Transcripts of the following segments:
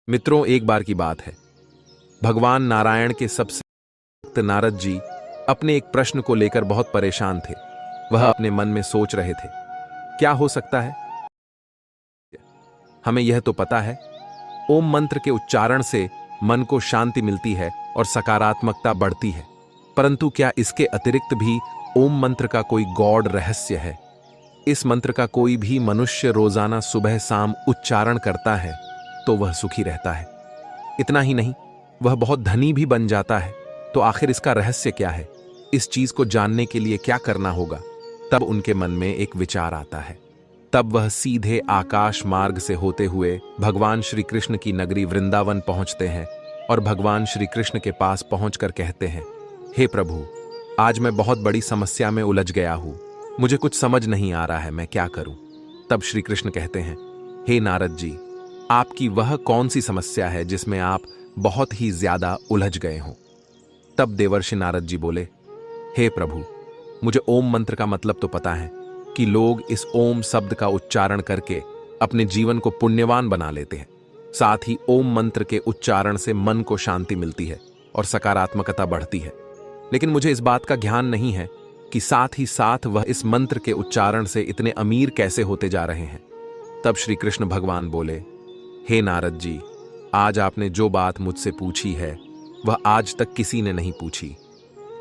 मित्रों, एक बार की बात है। भगवान नारायण के सबसे भक्त नारद जी अपने एक प्रश्न को लेकर बहुत परेशान थे। वह अपने मन में सोच रहे थे, क्या हो सकता है? हमें यह तो पता है, ओम मंत्र के उच्चारण से मन को शांति मिलती है और सकारात्मकता बढ़ती है। परंतु क्या इसके अतिरिक्त भी ओम मंत्र का कोई गौड़ रहस्य है? इस मंत्र का कोई भी मनुष्य रोजाना सुबह शाम उच्चारण करता है तो वह सुखी रहता है। इतना ही नहीं, वह बहुत धनी भी बन जाता है। तो आखिर इसका रहस्य क्या है? इस चीज को जानने के लिए क्या करना होगा? तब उनके मन में एक विचार आता है। तब वह सीधे आकाश मार्ग से होते हुए भगवान श्री कृष्ण की नगरी वृंदावन पहुंचते हैं और भगवान श्री कृष्ण के पास पहुंचकर कहते हैं, हे प्रभु, आज मैं बहुत बड़ी समस्या में उलझ गया हूं। मुझे कुछ समझ नहीं आ रहा है, मैं क्या करूं? तब श्री कृष्ण कहते हैं, हे नारद जी, आपकी वह कौन सी समस्या है जिसमें आप बहुत ही ज्यादा उलझ गए हो? तब देवर्षि नारद जी बोले, हे प्रभु, मुझे ओम मंत्र का मतलब तो पता है कि लोग इस ओम शब्द का उच्चारण करके अपने जीवन को पुण्यवान बना लेते हैं। साथ ही ओम मंत्र के उच्चारण से मन को शांति मिलती है और सकारात्मकता बढ़ती है। लेकिन मुझे इस बात का ध्यान नहीं है कि साथ ही साथ वह इस मंत्र के उच्चारण से इतने अमीर कैसे होते जा रहे हैं। तब श्री कृष्ण भगवान बोले, हे नारद जी, आज आपने जो बात मुझसे पूछी है वह आज तक किसी ने नहीं पूछी,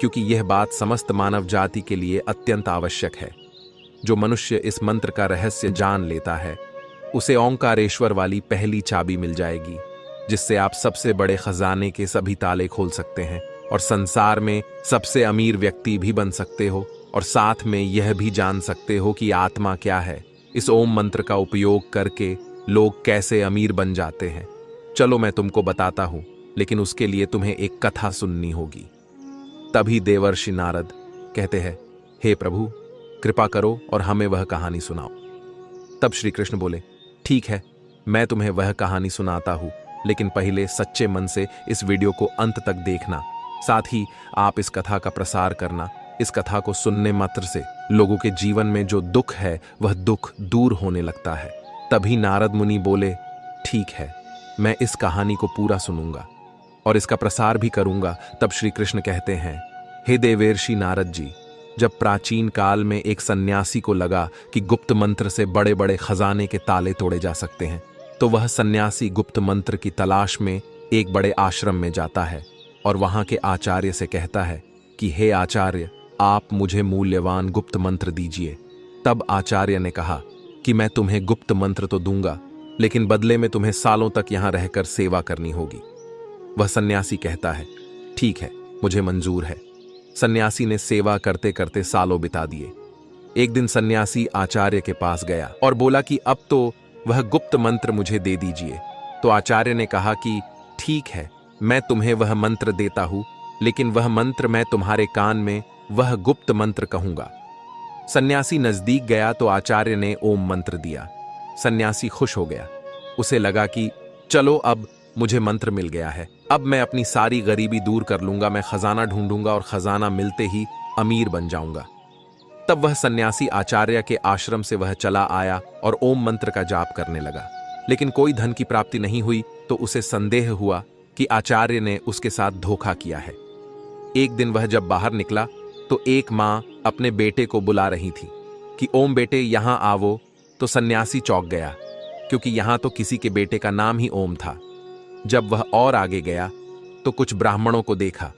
क्योंकि यह बात समस्त मानव जाति के लिए अत्यंत आवश्यक है। जो मनुष्य इस मंत्र का रहस्य जान लेता है उसे ओंकारेश्वर वाली पहली चाबी मिल जाएगी, जिससे आप सबसे बड़े खजाने के सभी ताले खोल सकते हैं और संसार में सबसे अमीर व्यक्ति भी बन सकते हो, और साथ में यह भी जान सकते हो कि आत्मा क्या है। इस ओम मंत्र का उपयोग करके लोग कैसे अमीर बन जाते हैं। चलो मैं तुमको बताता हूं, लेकिन उसके लिए तुम्हें एक कथा सुननी होगी। तभी देवर्षि नारद कहते हैं, हे प्रभु, कृपा करो और हमें वह कहानी सुनाओ। तब श्री कृष्ण बोले, ठीक है, मैं तुम्हें वह कहानी सुनाता हूं, लेकिन पहले सच्चे मन से इस वीडियो को अंत तक देखना। साथ ही आप इस कथा का प्रसार करना। इस कथा को सुनने मात्र से लोगों के जीवन में जो दुख है वह दुख दूर होने लगता है। तभी नारद मुनि बोले, ठीक है, मैं इस कहानी को पूरा सुनूंगा और इसका प्रसार भी करूंगा। तब श्री कृष्ण कहते हैं, हे देवर्षि नारद जी, जब प्राचीन काल में एक सन्यासी को लगा कि गुप्त मंत्र से बड़े बड़े खजाने के ताले तोड़े जा सकते हैं, तो वह सन्यासी गुप्त मंत्र की तलाश में एक बड़े आश्रम में जाता है और वहां के आचार्य से कहता है कि हे आचार्य, आप मुझे मूल्यवान गुप्त मंत्र दीजिए। तब आचार्य ने कहा कि मैं तुम्हें गुप्त मंत्र तो दूंगा, लेकिन बदले में तुम्हें सालों तक यहां रहकर सेवा करनी होगी। वह सन्यासी कहता है, ठीक है, मुझे मंजूर है। सन्यासी ने सेवा करते करते सालों बिता दिए। एक दिन सन्यासी आचार्य के पास गया और बोला कि अब तो वह गुप्त मंत्र मुझे दे दीजिए। तो आचार्य ने कहा कि ठीक है, मैं तुम्हें वह मंत्र देता हूं, लेकिन वह मंत्र मैं तुम्हारे कान में वह गुप्त मंत्र कहूंगा। सन्यासी नजदीक गया तो आचार्य ने ओम मंत्र दिया। सन्यासी खुश हो गया। उसे लगा कि चलो, अब मुझे मंत्र मिल गया है, अब मैं अपनी सारी गरीबी दूर कर लूंगा, मैं खजाना ढूंढूंगा और खजाना मिलते ही अमीर बन जाऊंगा। तब वह सन्यासी आचार्य के आश्रम से वह चला आया और ओम मंत्र का जाप करने लगा, लेकिन कोई धन की प्राप्ति नहीं हुई। तो उसे संदेह हुआ कि आचार्य ने उसके साथ धोखा किया है। एक दिन वह जब बाहर निकला तो एक मां अपने बेटे को बुला रही थी कि ओम बेटे यहां आवो। तो सन्यासी चौंक गया, क्योंकि यहां तो किसी के बेटे का नाम ही ओम था। जब वह और आगे गया तो कुछ ब्राह्मणों को देखा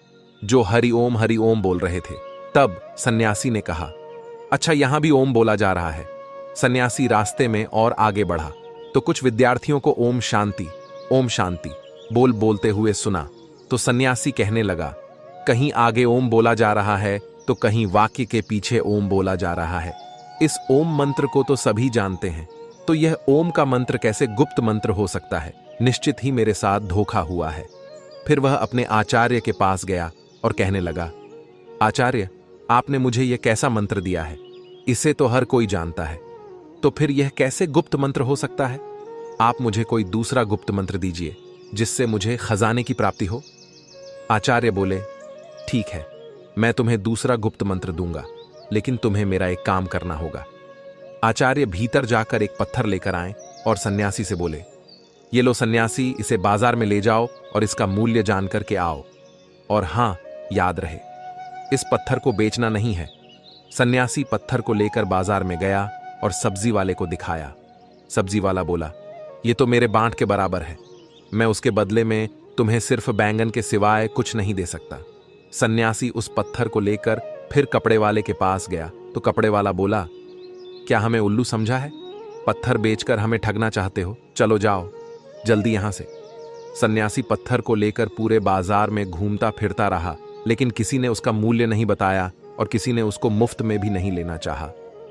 जो हरि ओम बोल रहे थे। तब सन्यासी ने कहा, अच्छा, यहां भी ओम बोला जा रहा है। सन्यासी रास्ते में और आगे बढ़ा तो कुछ विद्यार्थियों को ओम शांति बोलते हुए सुना। तो सन्यासी कहने लगा, कहीं आगे ओम बोला जा रहा है तो कहीं वाक्य के पीछे ओम बोला जा रहा है। इस ओम मंत्र को तो सभी जानते हैं, तो यह ओम का मंत्र कैसे गुप्त मंत्र हो सकता है? निश्चित ही मेरे साथ धोखा हुआ है। फिर वह अपने आचार्य के पास गया और कहने लगा, आचार्य, आपने मुझे यह कैसा मंत्र दिया है? इसे तो हर कोई जानता है, तो फिर यह कैसे गुप्त मंत्र हो सकता है? आप मुझे कोई दूसरा गुप्त मंत्र दीजिए जिससे मुझे खजाने की प्राप्ति हो। आचार्य बोले, ठीक है, मैं तुम्हें दूसरा गुप्त मंत्र दूंगा, लेकिन तुम्हें मेरा एक काम करना होगा। आचार्य भीतर जाकर एक पत्थर लेकर आए और सन्यासी से बोले, ये लो सन्यासी, इसे बाजार में ले जाओ और इसका मूल्य जान करके आओ। और हां, याद रहे, इस पत्थर को बेचना नहीं है। सन्यासी पत्थर को लेकर बाजार में गया और सब्जी वाले को दिखाया। सब्जी वाला बोला, ये तो मेरे बांट के बराबर है, मैं उसके बदले में तुम्हें सिर्फ बैंगन के सिवाय कुछ नहीं दे सकता। सन्यासी उस पत्थर को लेकर फिर कपड़े वाले के पास गया तो कपड़े वाला बोला, क्या हमें उल्लू समझा है? पत्थर बेचकर हमें ठगना चाहते हो? चलो जाओ जल्दी यहां से। सन्यासी पत्थर को लेकर पूरे बाजार में घूमता फिरता रहा, लेकिन किसी ने उसका मूल्य नहीं बताया और किसी ने उसको मुफ्त में भी नहीं लेना चाहा।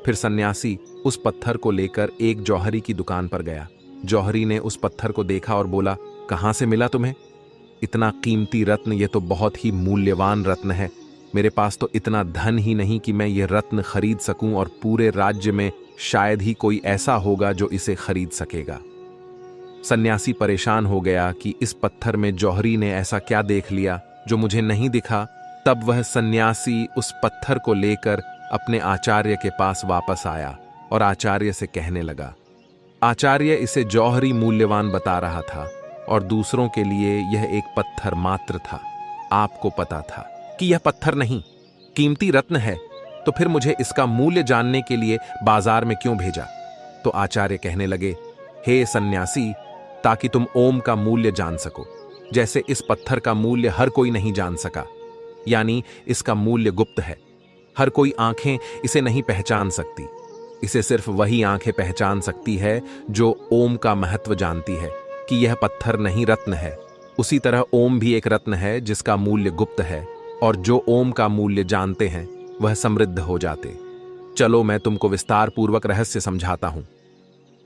फिर सन्यासी उस पत्थर को लेकर एक जौहरी की दुकान पर गया। जौहरी ने उस पत्थर को देखा और बोला, कहां से मिला तुम्हें? इतना कीमती रत्न, ये तो बहुत ही मूल्यवान रत्न है। मेरे पास तो इतना धन ही नहीं कि मैं ये रत्न खरीद सकूं, और पूरे राज्य में शायद ही कोई ऐसा होगा जो इसे खरीद सकेगा। सन्यासी परेशान हो गया कि इस पत्थर में जौहरी ने ऐसा क्या देख लिया जो मुझे नहीं दिखा। तब वह सन्यासी उस पत्थर को लेकर अपने आचार्य के पास वापस आया और आचार्य से कहने लगा, आचार्य, इसे जौहरी मूल्यवान बता रहा था और दूसरों के लिए यह एक पत्थर मात्र था। आपको पता था कि यह पत्थर नहीं, कीमती रत्न है, तो फिर मुझे इसका मूल्य जानने के लिए बाजार में क्यों भेजा? तो आचार्य कहने लगे, हे सन्यासी, ताकि तुम ओम का मूल्य जान सको, जैसे इस पत्थर का मूल्य हर कोई नहीं जान सका, यानी इसका मूल्य गुप्त है। हर कोई आंखें इसे नहीं पहचान सकती, इसे सिर्फ वही आंखें पहचान सकती है जो ओम का महत्व जानती है कि यह पत्थर नहीं रत्न है। उसी तरह ओम भी एक रत्न है जिसका मूल्य गुप्त है, और जो ओम का मूल्य जानते हैं वह समृद्ध हो जाते। चलो मैं तुमको विस्तार पूर्वक रहस्य समझाता हूं।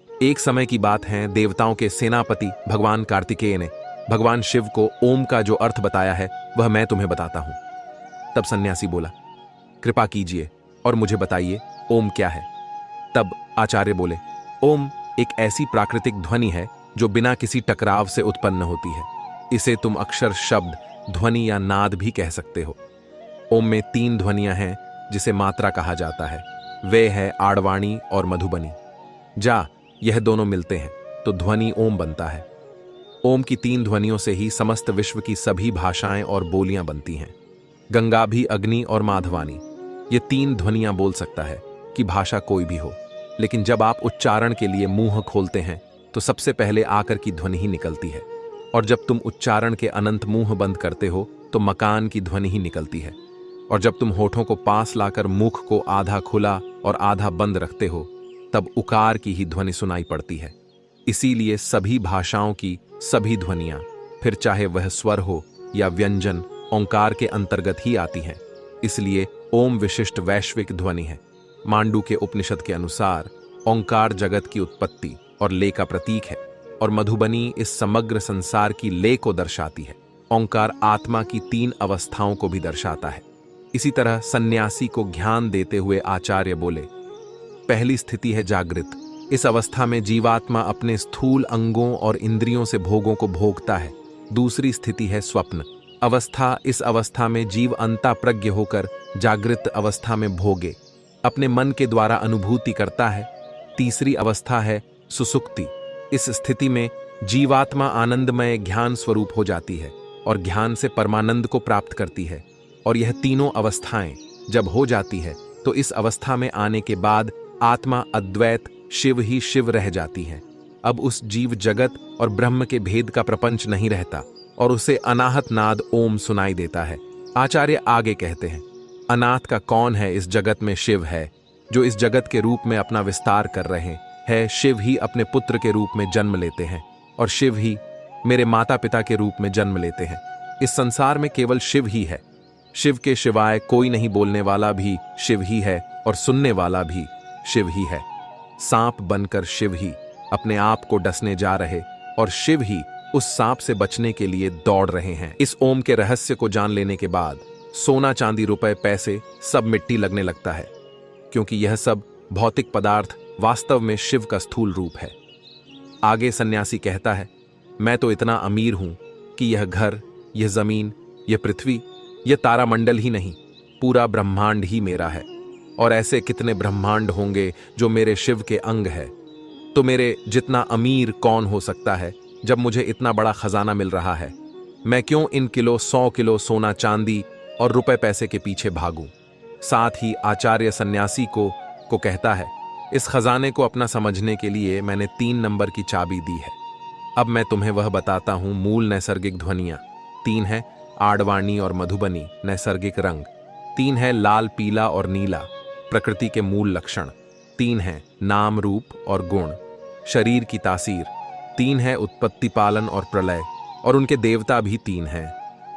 एक समय की बात है, देवताओं के सेनापति भगवान कार्तिकेय ने भगवान शिव को ओम का जो अर्थ बताया है वह मैं तुम्हें बताता हूं। तब सन्यासी बोला, कृपा कीजिए और मुझे बताइए ओम क्या है। तब आचार्य बोले, ओम एक ऐसी प्राकृतिक ध्वनि है जो बिना किसी टकराव से उत्पन्न होती है। इसे तुम अक्षर, शब्द, ध्वनि या नाद भी कह सकते हो। ओम में 3 ध्वनियां हैं जिसे मात्रा कहा जाता है। वे है आड़वाणी और मधुबनी। जा यह दोनों मिलते हैं तो ध्वनि ओम बनता है। ओम की 3 ध्वनियों से ही समस्त विश्व की सभी भाषाएं और बोलियां बनती हैं। गंगा भी, अग्नि और माधवानी, ये 3 ध्वनियां बोल सकता है कि भाषा कोई भी हो, लेकिन जब आप उच्चारण के लिए मुंह खोलते हैं तो सबसे पहले आकर की ध्वनि ही निकलती है, और जब तुम उच्चारण के अनंत मुंह बंद करते हो तो मकान की ध्वनि ही निकलती है, और जब तुम होठों को पास लाकर मुख को आधा खुला और आधा बंद रखते हो तब उकार की ही ध्वनि सुनाई पड़ती है। इसीलिए सभी भाषाओं की सभी ध्वनियां, फिर चाहे वह स्वर हो या व्यंजन, ओंकार के अंतर्गत ही आती हैं। इसलिए ओम विशिष्ट वैश्विक ध्वनि है। मांडू के उपनिषद के अनुसार ओंकार जगत की उत्पत्ति और लय का प्रतीक है, और मधुबनी इस समग्र संसार की लय को दर्शाती है। ओंकार आत्मा की 3 अवस्थाओं को भी दर्शाता है। इसी तरह सन्यासी को ज्ञान देते हुए आचार्य बोले, पहली स्थिति है जागृत। इस अवस्था में जीवात्मा अपने स्थूल अंगों और इंद्रियों से भोगों को भोगता है। दूसरी स्थिति है स्वप्न अवस्था। इस अवस्था में जीव अंता प्रज्ञ होकर जागृत अवस्था में भोगे अपने मन के द्वारा अनुभूति करता है। तीसरी अवस्था है सुसुप्ति। इस स्थिति में जीवात्मा आनंदमय ज्ञान स्वरूप हो जाती है और ज्ञान से परमानंद को प्राप्त करती है। और यह तीनों अवस्थाएं जब हो जाती है तो इस अवस्था में आने के बाद आत्मा अद्वैत शिव ही शिव रह जाती है। अब उस जीव जगत और ब्रह्म के भेद का प्रपंच नहीं रहता और उसे अनाहत नाद ओम सुनाई देता है। आचार्य आगे कहते हैं, अनाथ का कौन है इस जगत में? शिव है, जो इस जगत के रूप में अपना विस्तार कर रहे हैं। शिव ही अपने पुत्र के रूप में जन्म लेते हैं और शिव ही मेरे माता पिता के रूप में जन्म लेते हैं। इस संसार में केवल शिव ही है। शिव के सिवाय कोई नहीं। बोलने वाला भी शिव ही है और सुनने वाला भी शिव ही है। सांप बनकर शिव ही अपने आप को डसने जा रहे और शिव ही उस सांप से बचने के लिए दौड़ रहे हैं। इस ओम के रहस्य को जान लेने के बाद सोना, चांदी, रुपए, पैसे सब मिट्टी लगने लगता है, क्योंकि यह सब भौतिक पदार्थ वास्तव में शिव का स्थूल रूप है। आगे सन्यासी कहता है, मैं तो इतना अमीर हूं कि यह घर, यह जमीन, यह पृथ्वी, यह तारामंडल ही नहीं, पूरा ब्रह्मांड ही मेरा है। और ऐसे कितने ब्रह्मांड होंगे जो मेरे शिव के अंग है। तो मेरे जितना अमीर कौन हो सकता है जब मुझे इतना बड़ा खजाना मिल रहा है, मैं क्यों इन 100 किलो सोना चांदी और रुपए पैसे के पीछे भागूं? साथ ही आचार्य सन्यासी को कहता है, इस खजाने को अपना समझने के लिए मैंने 3 नंबर की चाबी दी है। अब मैं तुम्हें वह बताता हूं। मूल नैसर्गिक ध्वनियां 3 है, आडवाणी और मधुबनी नैसर्गिक रंग, 3 है, लाल पीला और नीला प्रकृति के मूल लक्षण, 3 है, नाम रूप और गुण शरीर की तासीर, 3 है, उत्पत्ति पालन और प्रलय, और उनके देवता भी 3 हैं,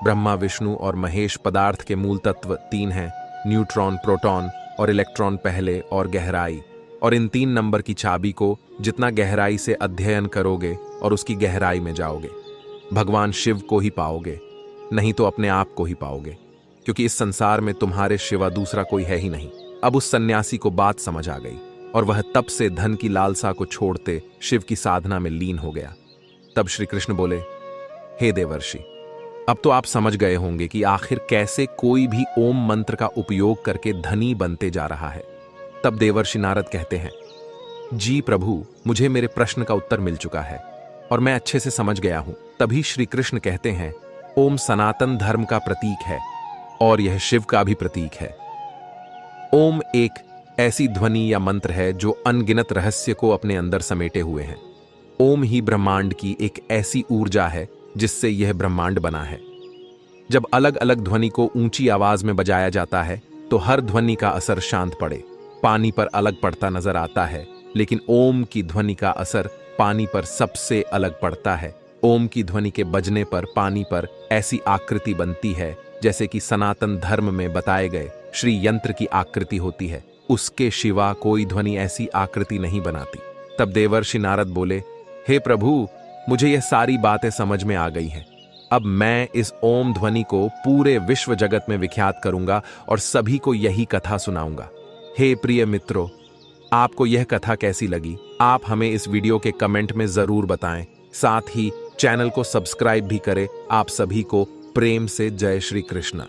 ब्रह्मा विष्णु और महेश पदार्थ के मूल तत्व 3 हैं, न्यूट्रॉन प्रोटॉन और इलेक्ट्रॉन पहले और गहराई। और इन 3 नंबर की चाबी को जितना गहराई से अध्ययन करोगे और उसकी गहराई में जाओगे, भगवान शिव को ही पाओगे, नहीं तो अपने आप को ही पाओगे, क्योंकि इस संसार में तुम्हारे सिवा दूसरा कोई है ही नहीं। अब उस सन्यासी को बात समझ आ गई और वह तब से धन की लालसा को छोड़ते शिव की साधना में लीन हो गया। तब श्री कृष्ण बोले, हे देवर्षि, अब तो आप समझ गए होंगे कि आखिर कैसे कोई भी ओम मंत्र का उपयोग करके धनी बनते जा रहा है। तब देवर्षि नारद कहते हैं, जी प्रभु, मुझे मेरे प्रश्न का उत्तर मिल चुका है और मैं अच्छे से समझ गया हूं। तभी श्री कृष्ण कहते हैं, ओम सनातन धर्म का प्रतीक है और यह शिव का भी प्रतीक है। ओम एक ऐसी ध्वनि या मंत्र है जो अनगिनत रहस्य को अपने अंदर समेटे हुए है। ओम ही ब्रह्मांड की एक ऐसी ऊर्जा है जिससे यह ब्रह्मांड बना है। जब अलग अलग ध्वनि को ऊंची आवाज में बजाया जाता है तो हर ध्वनि का असर शांत पड़े, पानी पर अलग पड़ता नजर आता है, लेकिन ओम की ध्वनि का असर पानी पर सबसे अलग पड़ता है। ओम की ध्वनि के बजने पर पानी पर ऐसी आकृति बनती है जैसे कि सनातन धर्म में बताए गए श्री यंत्र की आकृति होती है। उसके सिवा कोई ध्वनि ऐसी आकृति नहीं बनाती। तब देवर्षि नारद बोले, हे प्रभु, मुझे यह सारी बातें समझ में आ गई हैं। अब मैं इस ओम ध्वनि को पूरे विश्व जगत में विख्यात करूंगा और सभी को यही कथा सुनाऊंगा। हे प्रिय मित्रों, आपको यह कथा कैसी लगी? आप हमें इस वीडियो के कमेंट में जरूर बताएं। साथ ही चैनल को सब्सक्राइब भी करें। आप सभी को प्रेम से जय श्री कृष्ण।